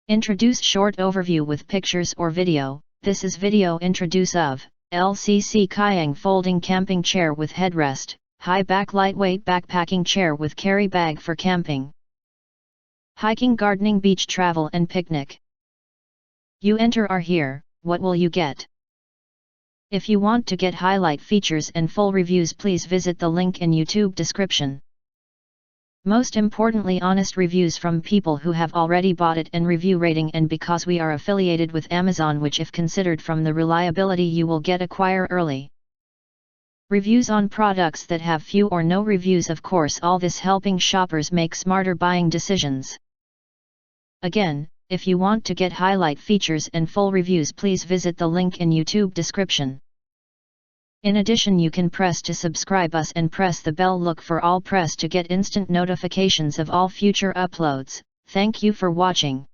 Introduce short overview with pictures or video. This is video introduce of Lcckyeng folding camping chair with headrest, high back lightweight backpacking chair with carry bag for camping. Hiking, gardening, beach travel and picnic. You enter are here, what will you get? If you want to get highlight features and full reviews, please visit the link in YouTube description. Most importantly, honest reviews from people who have already bought it and review rating, and because we are affiliated with Amazon, which if considered from the reliability you will get acquire early. Reviews on products that have few or no reviews, of course, all this helping shoppers make smarter buying decisions. Again, if you want to get highlight features and full reviews, please visit the link in YouTube description. In addition, you can press to subscribe us and press the bell look for all press to get instant notifications of all future uploads. Thank you for watching.